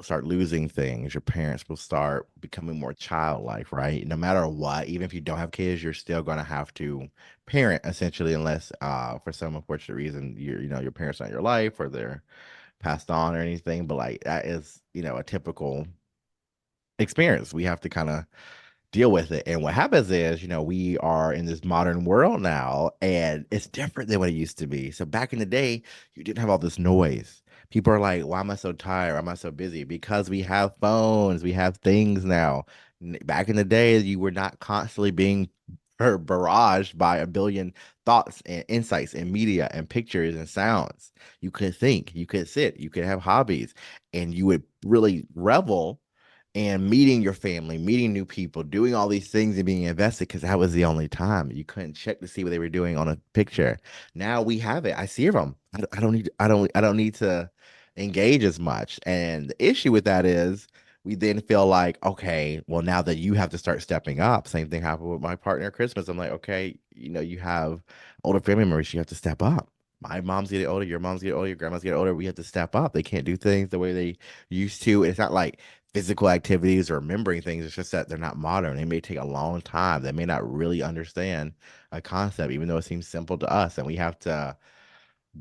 start losing things. Your parents will start becoming more childlike, right? No matter what, even if you don't have kids, you're still going to have to parent essentially, unless for some unfortunate reason, your parents are in your life or they're passed on or anything, but like that is, a typical experience. We have to kind of deal with it. And what happens is, we are in this modern world now, and it's different than what it used to be. So back in the day, you didn't have all this noise. People are like, why am I so tired? Why am I so busy? Because we have phones, we have things now. Back in the day, you were not constantly being barraged by a billion thoughts and insights and media and pictures and sounds. You could think, you could sit, you could have hobbies, and you would really revel and meeting your family, meeting new people, doing all these things and being invested because that was the only time you couldn't check to see what they were doing on a picture. Now we have it. I see them. I don't need. I don't need to engage as much. And the issue with that is we then feel like, okay, well now that you have to start stepping up. Same thing happened with my partner at Christmas. I'm like, okay, you have older family members. You have to step up. My mom's getting older, your mom's getting older, your grandma's getting older. We have to step up. They can't do things the way they used to. It's not like physical activities or remembering things. It's just that they're not modern. They may take a long time. They may not really understand a concept, even though it seems simple to us. And we have to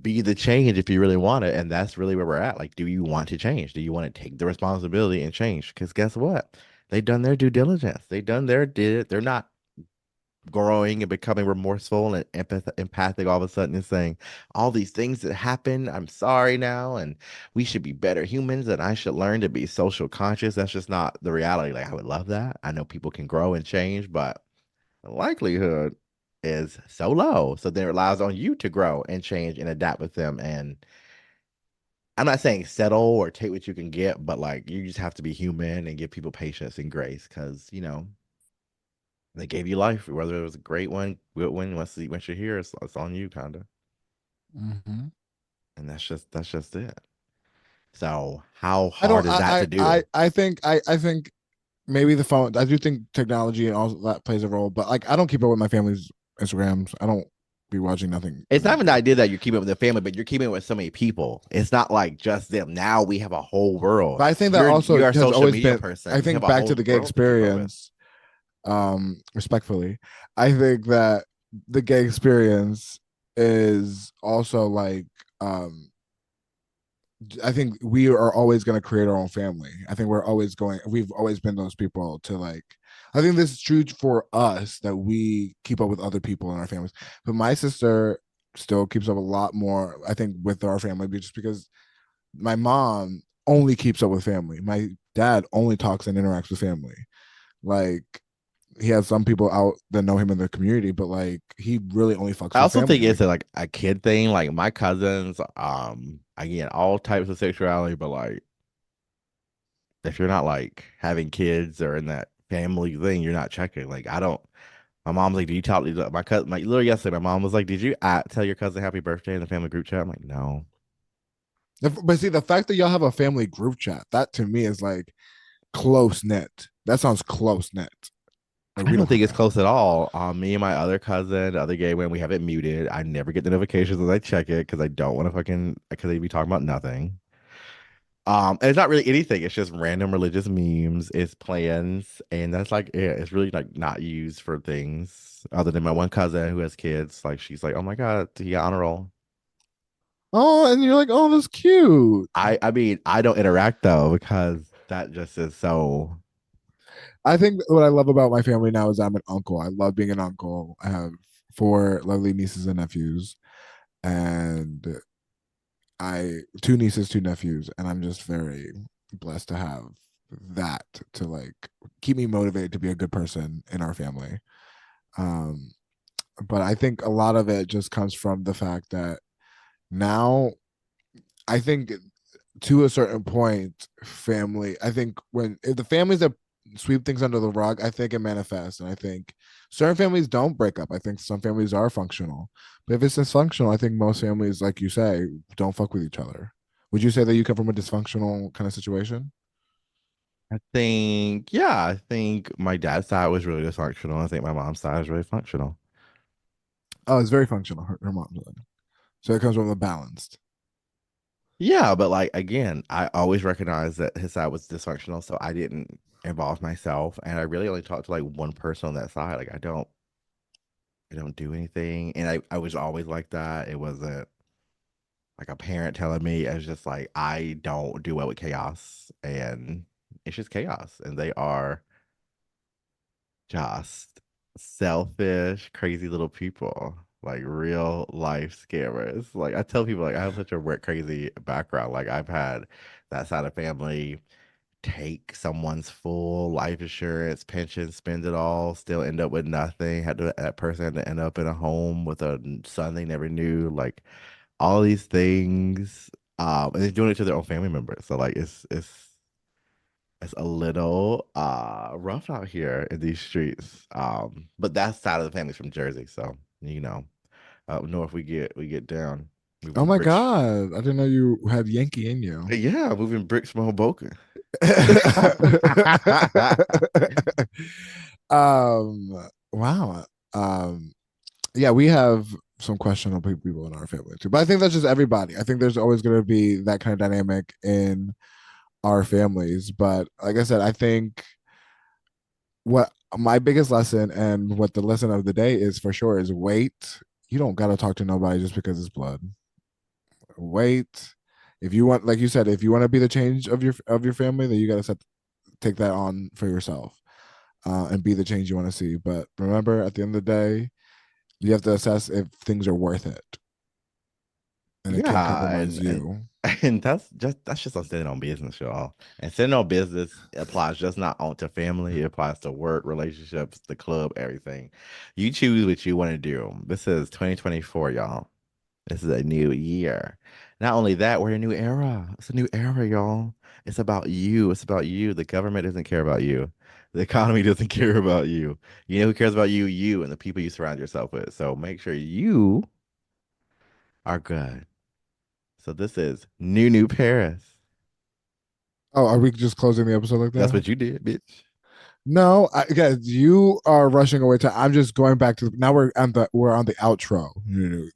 be the change if you really want it. And that's really where we're at. Like, do you want to change? Do you want to take the responsibility and change? Because guess what? They've done their due diligence. They've done their did. They're not growing and becoming remorseful and empathic all of a sudden and saying all these things that happen, I'm sorry now, and we should be better humans and I should learn to be social conscious. That's just not the reality. Like I would love that. I know people can grow and change, but likelihood is so low. So then it relies on you to grow and change and adapt with them. And I'm not saying settle or take what you can get, but like you just have to be human and give people patience and grace because, they gave you life, whether it was a great one, good one. Once you're here, it's on you, kind of. Mm-hmm. And that's just it. So how I don't. hard is that to do? I think maybe the phone. I do think technology and all that plays a role, but like I don't keep up with my family's Instagrams. I don't be watching nothing It's not like even the that. idea that you're keeping it with the family, but you're keeping it with so many people. It's not like just them. Now we have a whole world. But I think that You're also a has social always media been. I person. You have think a back to whole the gay world to keep up with. experience. Respectfully, I think that the gay experience is also like um I think we are always going to create our own family. I think we've always been those people to like, I think this is true for us that we keep up with other people in our families. But my sister still keeps up a lot more, I think, with our family just because my mom only keeps up with family. My dad only talks and interacts with family. Like, he has some people out that know him in the community, but like, he really only fucks I with also family. think Like, it's a kid thing. Like my cousins, again, all types of sexuality, but like if you're not like having kids or in that family thing, you're not checking. Like I don't. My mom's like, "Do you talk to my cousin?" My literally yesterday, my mom was like, "Did you tell your cousin happy birthday in the family group chat?" I'm like, "No." but see, the fact that y'all have a family group chat, that to me is like close knit. That sounds close knit. Like I we don't don't think have it's that. close at all. Me and my other cousin, the other gay one, we have it muted. I never get the notifications as I check it because I don't want to fucking because they be talking about nothing. And it's not really anything. It's just random religious memes. It's plans, and that's like it. It's really like not used for things other than my one cousin who has kids. Like she's like, "Oh my God, he got honor roll." Oh, and you're like, oh, that's cute. I mean, I don't interact though because that just is so. I think what I love about my family now is I'm an uncle. I love being an uncle. I have four lovely nieces and nephews, and I two nieces, two nephews, and I'm just very blessed to have that to like keep me motivated to be a good person in our family. Um, but I think a lot of it just comes from the fact that now I think to a certain point, family, I think when if the families that sweep things under the rug, I think it manifests. And I think certain families don't break up. I think some families are functional. But if it's dysfunctional, I think most families, like you say, don't fuck with each other. Would you say that you come from a dysfunctional kind of situation? I think my dad's side was really dysfunctional. I think my mom's side is really functional. Oh, it's very functional. Her mom's side. So it comes from a balanced. Yeah, but like again, I always recognized that his side was dysfunctional, so I didn't involve myself, and I really only talked to like one person on that side. Like I don't do anything, and I was always like that. It wasn't like a parent telling me. It was just like I don't do well with chaos, and it's just chaos, and they are just selfish, crazy little people, like real life scammers. Like I tell people, like I have such a weird, crazy background. Like I've had that side of family take someone's full life insurance, pension, spend it all, still end up with nothing. That person had to end up in a home with a son they never knew. Like all these things, and they're doing it to their own family members. So like it's a little rough out here in these streets. But that side of the family's from Jersey, so up north we get down Oh moving my bricks. God. I didn't know you had Yankee in you. Yeah, moving bricks from Hoboken. Wow. Um, yeah, we have some questionable people in our family too. But I think that's just everybody. I think there's always going to be that kind of dynamic in our families. But like I said, I think what my biggest lesson and what the lesson of the day is for sure is wait. You don't got to talk to nobody just because it's blood. Wait. If you want, like you said, if you want to be the change of your family, then you got to take that on for yourself and be the change you want to see. But remember, at the end of the day, you have to assess if things are worth it. and it can't Yeah, compromise you. and that's just on standing on business, y'all. And standing on business applies just not on to family, it applies to work, relationships, the club, everything. You choose what you want to do. This is 2024, y'all. This is a new year. Not only that, we're in a new era. It's a new era, y'all. It's about you. It's about you. The government doesn't care about you. The economy doesn't care about you. You know who cares about you? You and the people you surround yourself with. So make sure you are good. So this is New Paris. Oh, are we just closing the episode like That's that? what you did, bitch. No, guys, you are rushing away to. I'm just going back to now. We're on the outro.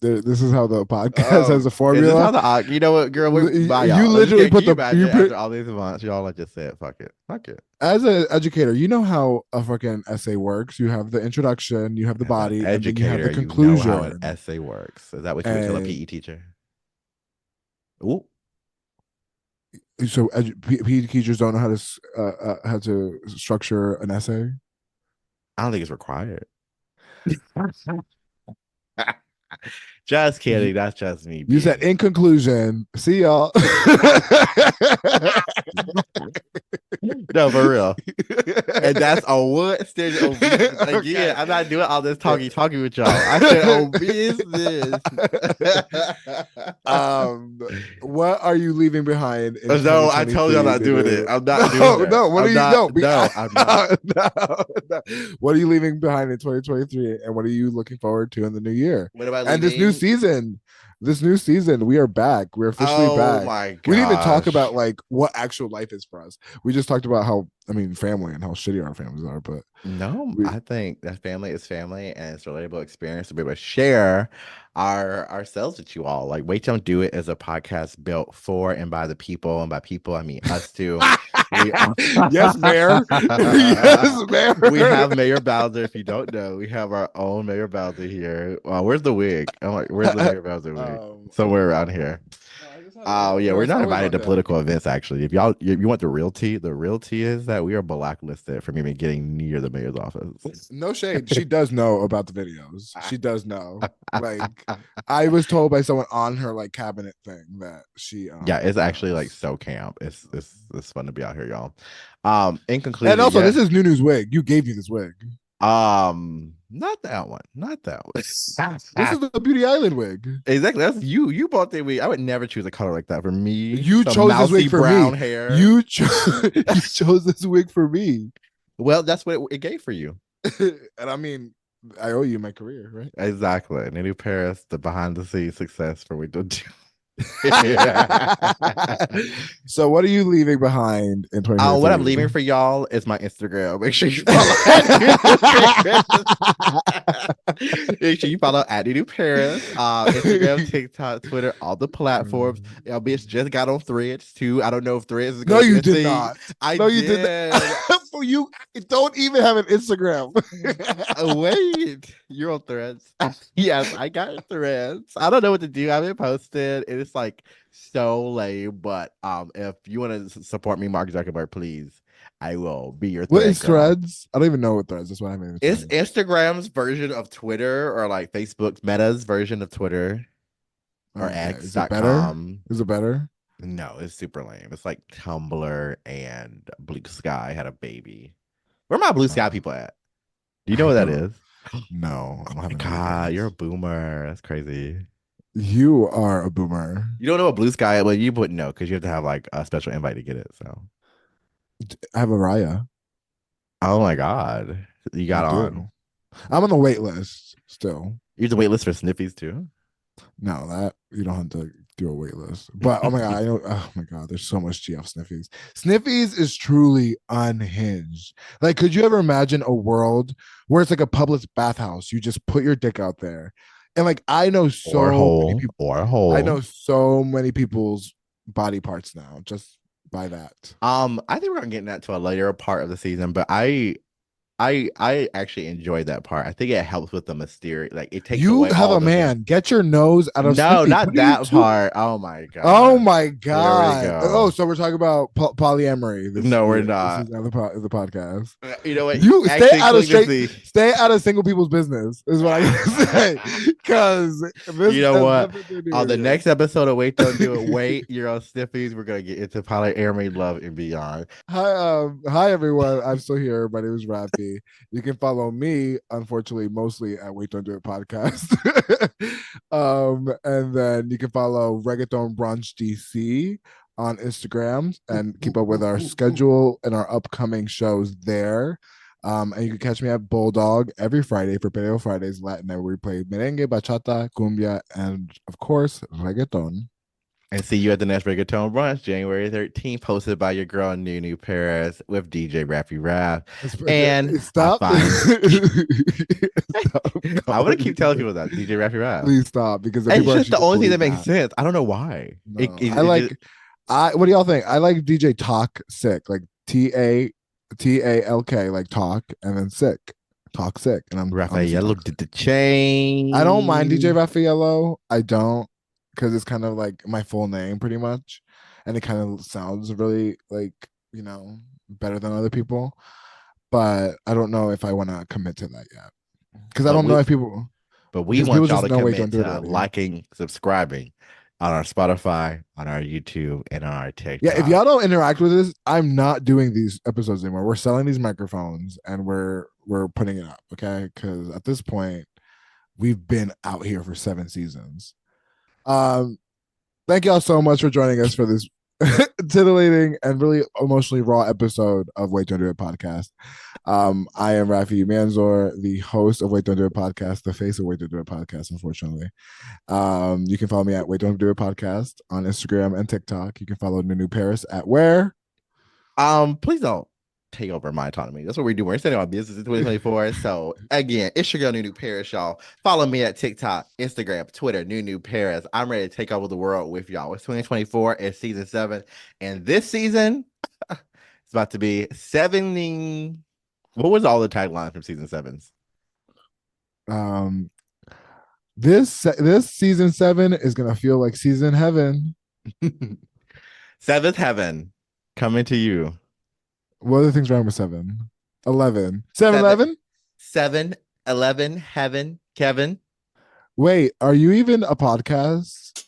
This is how the podcast has a Is this formula. how the you know what, girl? Bye, You y'all. Let's literally get. Can put you the you imagine put after all these months, y'all? I just said, fuck it, fuck it. as an educator. You know how a fucking essay works. You have the introduction, you have the As an body, and then you have the educator, you know how an conclusion. essay works. Is that what you would tell a And PE teacher? Ooh, so PE teachers don't know how to structure an essay. I don't think it's required. Just You, kidding. That's just me you said being. in conclusion, see y'all. No, for real. And that's on what stage of business. Again, Okay. I'm not doing all this talking with y'all. I said on business. um, what are you leaving behind in No, I told you I'm 2023 not to doing it. do? I'm not doing No, that. no. What are I'm you? not. No, No, I'm not. no, no. What are you leaving behind in 2023, and what are you looking forward to in the new year What am I and this new leaving? season? This new season, we are back. We're officially Oh back. my We didn't even talk about gosh. like what actual life is for us. We just talked about how, I mean, family and how shitty our families are. But No, we I think that family is family and it's a relatable experience to be able to share ourselves with you all. Like Wait Don't Do It is a podcast built for and by the people, and by people I mean us too. We are yes, Mayor. yes, we Mayor. have Mayor Bowser. If you don't know, we have our own Mayor Bowser here. Where's the wig? I'm like, where's the Mayor Bowser wig? I Somewhere don't around know. here. No, I just had it Oh on. yeah, No, we're it's not always invited on to deck. political events actually. If y'all you want the real tea is that we are blacklisted from even getting near the mayor's office. No shade. She does know about the videos. She does know. Like I was told by someone on her like cabinet thing that she Yeah, it's actually like knows. so camp. It's fun to be out here, y'all. In And conclusion, also, yeah. this is Nunu's wig. You gave me this wig. Not that one. Not that one. This is the Beauty Island wig. Exactly. That's you. You bought the wig. I would never choose a color like that for me. You Some chose this mousy wig for me. brown hair. You chose this wig for me. Well, that's what it gave for you. and I mean, I owe you my career, right? Exactly. Nanu Paris, the behind the scenes success for We Don't Do. so, what are you leaving behind in What I'm 2023? leaving for y'all is my Instagram. Make sure you follow at Make sure you follow at New Paris. Instagram, TikTok, Twitter, all the platforms. Y'all bitch just got on Threads too. I don't know if Threads is no, gonna be you a did thing. not. I No, you did did. not. you don't even have an Instagram. Wait, you're on Threads. Yes, I got Threads. I don't know what to do. I haven't posted. It's like so lame. But if you want to support me, Mark Zuckerberg, please, I will be your what thread is girl. Threads? I don't even know what Threads. That's why I haven't even It's tried. Instagram's version of Twitter or like Facebook's Meta's version of Twitter or Okay, is it better? X.com. Is it better? No, it's super lame. It's like Tumblr and Blue Sky had a baby. Where my Blue Sky people at? Do you know I what that don't. is? No, I Oh don't have my any God, you're a ideas. boomer. That's crazy. You are a boomer. You don't know what Blue Sky, well, you wouldn't know because you have to have like a special invite to get it. So, I have a Raya. oh my God, you I got on. do. I'm on the wait list still. You have to wait list for Sniffies too. No, that you don't have to do a wait list. But oh my god, I know. Oh my god, there's so much GF Sniffies. Sniffies is truly unhinged. Like, could you ever imagine a world where it's like a public bathhouse? You just put your dick out there, and like I know Or a so many hole, people. or a I hole. know so many people's body parts now just by that. I think we're gonna get into that to a later part of the season, but I I actually enjoyed that part. I think it helps with the mysterious. Like it takes You away have all a the man. Get your nose out of no, Snoopy. What not are you that two? part. Oh my Oh god. my Here we god. Oh, go. so we're talking about polyamory this No, we're year. This not. is the podcast. You know what? You Actually, click to see. stay out of single people's business is what I gotta say. Because this You know has what? nothing to do On the here. next episode of Wait Don't Do It, wait, you're on Sniffies. We're gonna get into polyamory love and beyond. Hi everyone. I'm still here. My name is Rafi. You can follow me, unfortunately, mostly at Wait Don't Do It podcast. And then you can follow Reggaeton Brunch DC on Instagram and keep up with our schedule and our upcoming shows there. And you can catch me at Bulldog every Friday for Pedeo Fridays Latin, where we play merengue, bachata, cumbia, and of course reggaeton. And see you at the next Reggaeton Brunch, January 13th, hosted by your girl Nunu Perez with DJ Rappy Rap. And I Stop. find Stop I want to calling keep me telling that. people that DJ Rappy Rap. Please stop because the It's people are just actually the gonna only thing believe that makes that. sense. I don't know why. No, I like. I What do y'all think? I like DJ Talk Sick, like TALK, like talk, and then sick, talk sick, and I'm honestly Raffaello talk sick. did the I don't mind DJ chain. Raffaello. I don't, because it's kind of like my full name pretty much, and it kind of sounds really like, better than other people. But I don't know if I want to commit to that yet, because I But don't know we if people but we because people want y'all just to know wait, don't commit do it to already. liking, subscribing on our Spotify, on our YouTube, and on our Yeah, if TikTok. y'all don't interact with this, I'm not doing these episodes anymore. We're selling these microphones and we're putting it up, okay? Because at this point, we've been out here for 7 seasons. Um, Thank y'all so much for joining us for this titillating and really emotionally raw episode of Wait Don't Do It podcast. I am Rafi Manzor, the host of Wait Don't Do It podcast, the face of Wait Don't Do It podcast, unfortunately. You can follow me at Wait Don't Do It podcast on Instagram and TikTok. You can follow Nunu Paris at where? Please don't take over my autonomy. That's what we're doing. We're setting our business in 2024. So again, it's your girl Nunu Paris, y'all. Follow me at TikTok, Instagram, Twitter, Nunu Paris. I'm ready to take over the world with y'all. It's 2024. It's season 7, and this season it's about to be 70. What was all the taglines from season 7's? Um, this season 7 is gonna feel like season heaven. Seventh heaven coming to you. What other things rhyme with 7? 11. 7 Seven, 11? 7, 11, heaven, Kevin. Wait, are you even a podcast?